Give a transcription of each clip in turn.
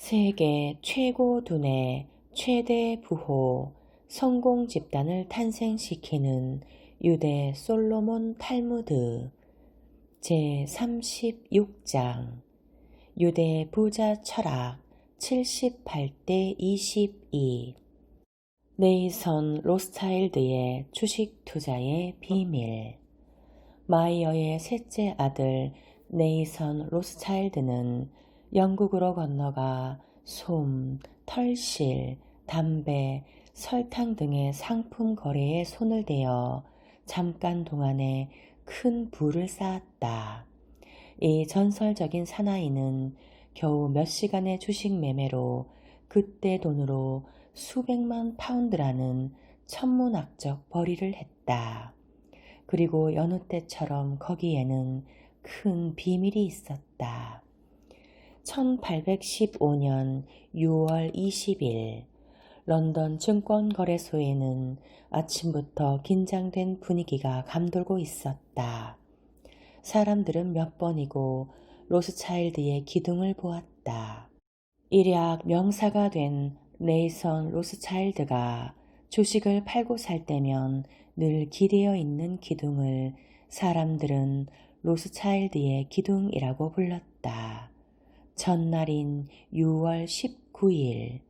세계 최고 두뇌 최대 부호 성공 집단을 탄생시키는 유대 솔로몬 탈무드 제36장 유대 부자 철학 78대 22 네이선 로스차일드의 주식 투자의 비밀. 마이어의 셋째 아들 네이선 로스차일드는 영국으로 건너가 솜, 털실, 담배, 설탕 등의 상품 거래에 손을 대어 잠깐 동안에 큰 부를 쌓았다. 이 전설적인 사나이는 겨우 몇 시간의 주식 매매로 그때 돈으로 수백만 파운드라는 천문학적 벌이를 했다. 그리고 여느 때처럼 거기에는 큰 비밀이 있었다. 1815년 6월 20일 런던 증권거래소에는 아침부터 긴장된 분위기가 감돌고 있었다. 사람들은 몇 번이고 로스차일드의 기둥을 보았다. 일약 명사가 된 네이선 로스차일드가 주식을 팔고 살 때면 늘 기대어 있는 기둥을 사람들은 로스차일드의 기둥이라고 불렀다. 전날인 6월 19일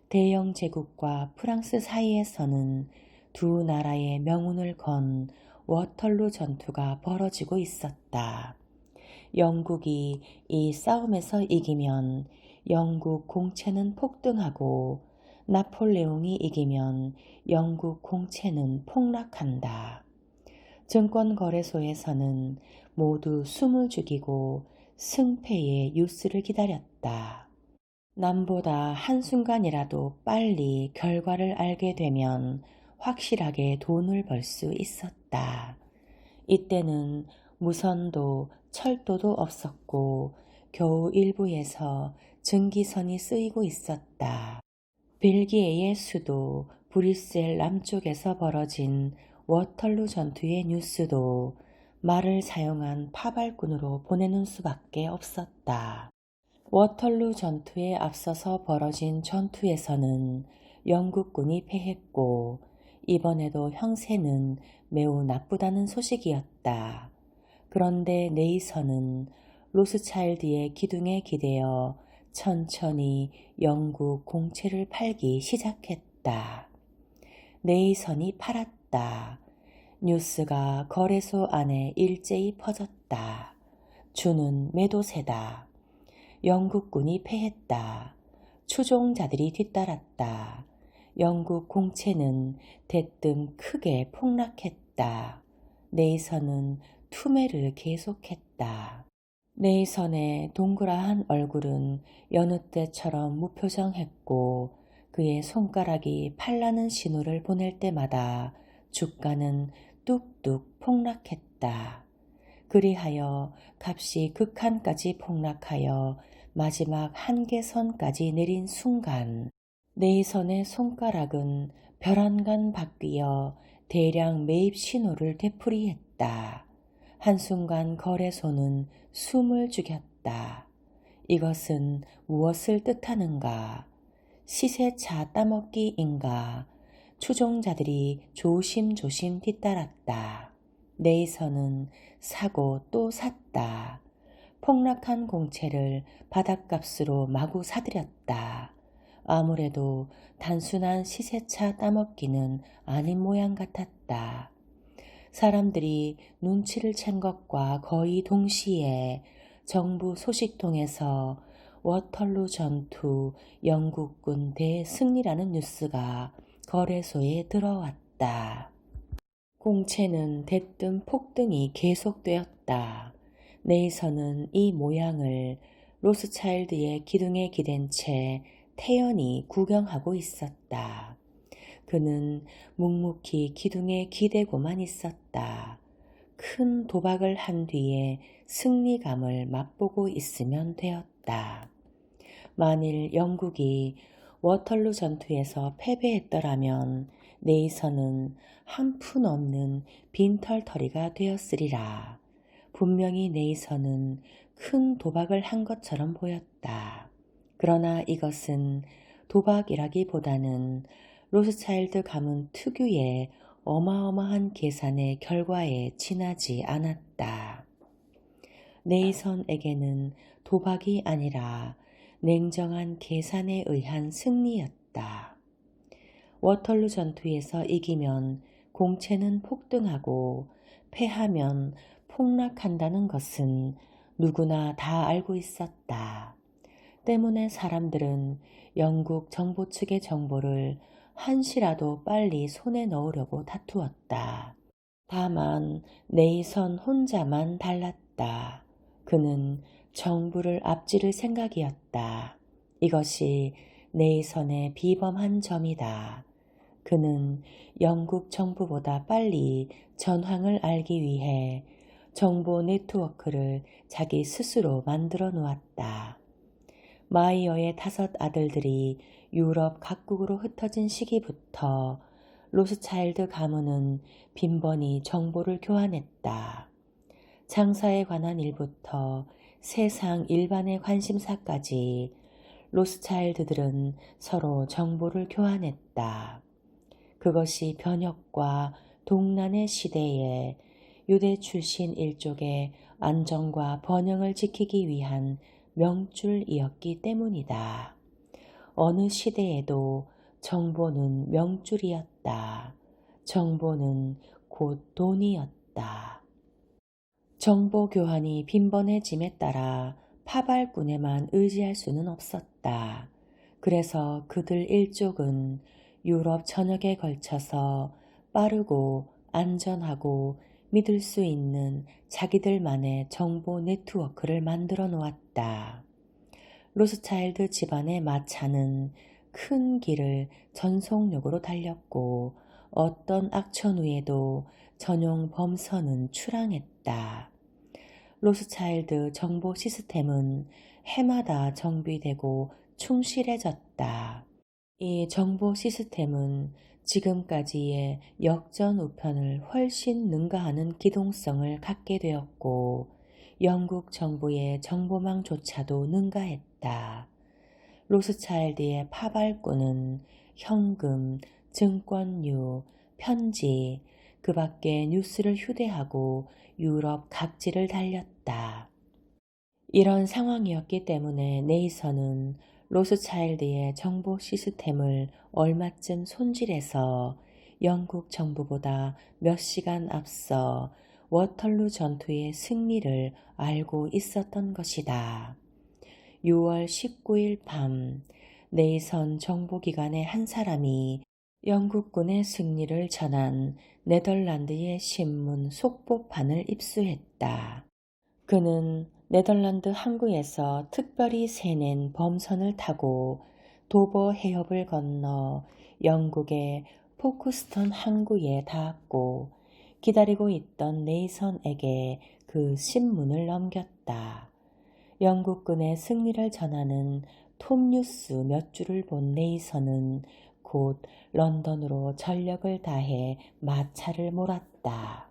대영 제국과 프랑스 사이에서는 두 나라의 명운을 건 워털루 전투가 벌어지고 있었다. 영국이 이 싸움에서 이기면 영국 공채는 폭등하고 나폴레옹이 이기면 영국 공채는 폭락한다. 증권거래소에서는 모두 숨을 죽이고 승패의 뉴스를 기다렸다. 남보다 한순간이라도 빨리 결과를 알게 되면 확실하게 돈을 벌 수 있었다. 이때는 무선도 철도도 없었고 겨우 일부에서 증기선이 쓰이고 있었다. 벨기에의 수도 브뤼셀 남쪽에서 벌어진 워털루 전투의 뉴스도 말을 사용한 파발꾼으로 보내는 수밖에 없었다. 워털루 전투에 앞서서 벌어진 전투에서는 영국군이 패했고 이번에도 형세는 매우 나쁘다는 소식이었다. 그런데 네이선은 로스차일드의 기둥에 기대어 천천히 영국 공채를 팔기 시작했다. 네이선이 팔았다. 뉴스가 거래소 안에 일제히 퍼졌다. 주는 매도세다. 영국군이 패했다. 추종자들이 뒤따랐다. 영국 공채는 대뜸 크게 폭락했다. 네이선은 투매를 계속했다. 네이선의 동그라한 얼굴은 여느 때처럼 무표정했고 그의 손가락이 팔라는 신호를 보낼 때마다 주가는 뚝뚝 폭락했다. 그리하여 값이 극한까지 폭락하여 마지막 한계선까지 내린 순간 네이선의 손가락은 벼랑간 바뀌어 대량 매입 신호를 되풀이했다. 한순간 거래소는 숨을 죽였다. 이것은 무엇을 뜻하는가? 시세차 따먹기인가? 추종자들이 조심조심 뒤따랐다. 네이선은 사고 또 샀다. 폭락한 공채를 바닥값으로 마구 사들였다. 아무래도 단순한 시세차 따먹기는 아닌 모양 같았다. 사람들이 눈치를 챈 것과 거의 동시에 정부 소식통에서 워털루 전투 영국군 대승리라는 뉴스가 거래소에 들어왔다. 공채는 대뜸 폭등이 계속되었다. 네이선은 이 모양을 로스차일드의 기둥에 기댄 채 태연히 구경하고 있었다. 그는 묵묵히 기둥에 기대고만 있었다. 큰 도박을 한 뒤에 승리감을 맛보고 있으면 되었다. 만일 영국이 워털루 전투에서 패배했더라면 네이선은 한 푼 없는 빈털터리가 되었으리라. 분명히 네이선은 큰 도박을 한 것처럼 보였다. 그러나 이것은 도박이라기보다는 로스차일드 가문 특유의 어마어마한 계산의 결과에 지나지 않았다. 네이선에게는 도박이 아니라 냉정한 계산에 의한 승리였다. 워털루 전투에서 이기면 공채는 폭등하고 패하면 폭락한다는 것은 누구나 다 알고 있었다. 때문에 사람들은 영국 정보 측의 정보를 한시라도 빨리 손에 넣으려고 다투었다. 다만 네이선 혼자만 달랐다. 그는 정부를 앞지를 생각이었다. 이것이 네이선의 비범한 점이다. 그는 영국 정부보다 빨리 전황을 알기 위해 정보 네트워크를 자기 스스로 만들어 놓았다. 마이어의 5 아들들이 유럽 각국으로 흩어진 시기부터 로스차일드 가문은 빈번히 정보를 교환했다. 장사에 관한 일부터 세상 일반의 관심사까지 로스차일드들은 서로 정보를 교환했다. 그것이 변혁과 동란의 시대에 유대 출신 일족의 안정과 번영을 지키기 위한 명줄이었기 때문이다. 어느 시대에도 정보는 명줄이었다. 정보는 곧 돈이었다. 정보 교환이 빈번해짐에 따라 파발꾼에만 의지할 수는 없었다. 그래서 그들 일족은 유럽 전역에 걸쳐서 빠르고 안전하고 믿을 수 있는 자기들만의 정보 네트워크를 만들어 놓았다. 로스차일드 집안의 마차는 큰 길을 전속력으로 달렸고 어떤 악천 후에도 전용 범선은 출항했다. 로스차일드 정보 시스템은 해마다 정비되고 충실해졌다. 이 정보 시스템은 지금까지의 역전우편을 훨씬 능가하는 기동성을 갖게 되었고 영국 정부의 정보망조차도 능가했다. 로스차일드의 파발꾼은 현금, 증권유, 편지, 그 밖에 뉴스를 휴대하고 유럽 각지를 달렸다. 이런 상황이었기 때문에 네이선은 로스차일드의 정보 시스템을 얼마쯤 손질해서 영국 정부보다 몇 시간 앞서 워털루 전투의 승리를 알고 있었던 것이다. 6월 19일 밤 네이선 정보기관의 한 사람이 영국군의 승리를 전한 네덜란드의 신문 속보판을 입수했다. 그는 네덜란드 항구에서 특별히 세낸 범선을 타고 도버 해협을 건너 영국의 포크스턴 항구에 닿았고 기다리고 있던 네이선에게 그 신문을 넘겼다. 영국군의 승리를 전하는 톱뉴스 몇 줄을 본 네이선은 곧 런던으로 전력을 다해 마차를 몰았다.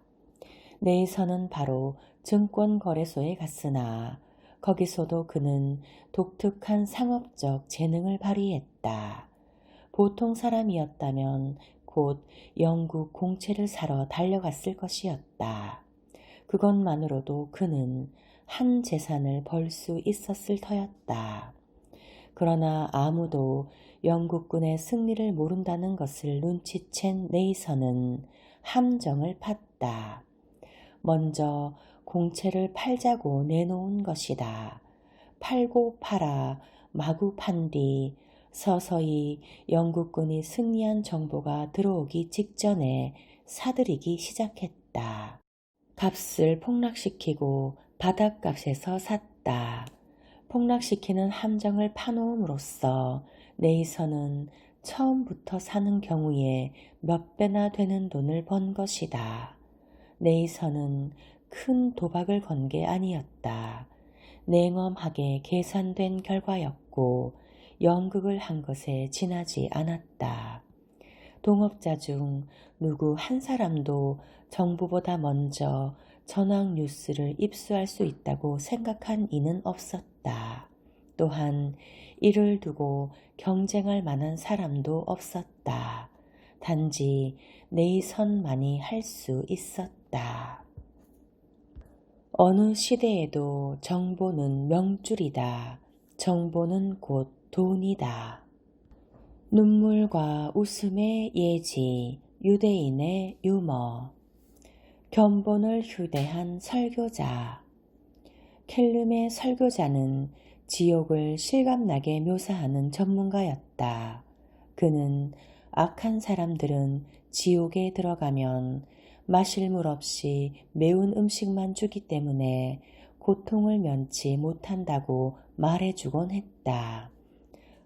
네이선은 바로 증권거래소에 갔으나 거기서도 그는 독특한 상업적 재능을 발휘했다. 보통 사람이었다면 곧 영국 공채를 사러 달려갔을 것이었다. 그것만으로도 그는 한 재산을 벌 수 있었을 터였다. 그러나 아무도 영국군의 승리를 모른다는 것을 눈치챈 네이선은 함정을 팠다. 먼저 공채를 팔자고 내놓은 것이다. 팔고 팔아 마구 판 뒤 서서히 영국군이 승리한 정보가 들어오기 직전에 사들이기 시작했다. 값을 폭락시키고 바닥값에서 샀다. 폭락시키는 함정을 파놓음으로써 네이선은 처음부터 사는 경우에 몇 배나 되는 돈을 번 것이다. 네이선은 큰 도박을 건 게 아니었다. 냉엄하게 계산된 결과였고 연극을 한 것에 지나지 않았다. 동업자 중 누구 한 사람도 정부보다 먼저 전황 뉴스를 입수할 수 있다고 생각한 이는 없었다. 또한 이를 두고 경쟁할 만한 사람도 없었다. 단지 네이선만이 할 수 있었다. 어느 시대에도 정보는 명줄이다. 정보는 곧 돈이다. 눈물과 웃음의 예지, 유대인의 유머. 견본을 휴대한 설교자. 켈름의 설교자는 지옥을 실감나게 묘사하는 전문가였다. 그는 악한 사람들은 지옥에 들어가면 마실 물 없이 매운 음식만 주기 때문에 고통을 면치 못한다고 말해주곤 했다.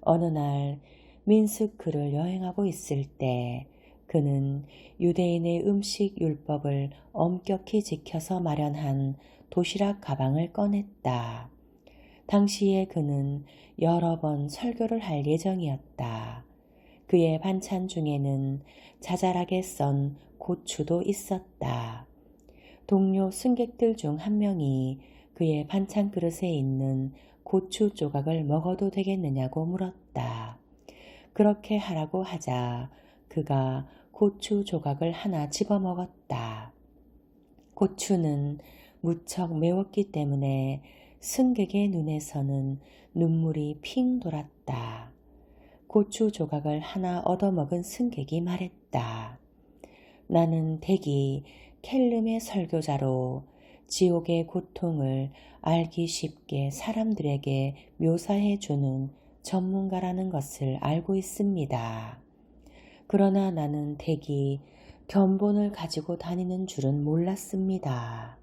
어느 날 민스크를 여행하고 있을 때 그는 유대인의 음식 율법을 엄격히 지켜서 마련한 도시락 가방을 꺼냈다. 당시에 그는 여러 번 설교를 할 예정이었다. 그의 반찬 중에는 자잘하게 썬 고추도 있었다. 동료 승객들 중 한 명이 그의 반찬 그릇에 있는 고추 조각을 먹어도 되겠느냐고 물었다. 그렇게 하라고 하자 그가 고추 조각을 하나 집어먹었다. 고추는 무척 매웠기 때문에 승객의 눈에서는 눈물이 핑 돌았다. 고추 조각을 하나 얻어먹은 승객이 말했다. 나는 댁이 켈름의 설교자로 지옥의 고통을 알기 쉽게 사람들에게 묘사해 주는 전문가라는 것을 알고 있습니다. 그러나 나는 댁이 견본을 가지고 다니는 줄은 몰랐습니다.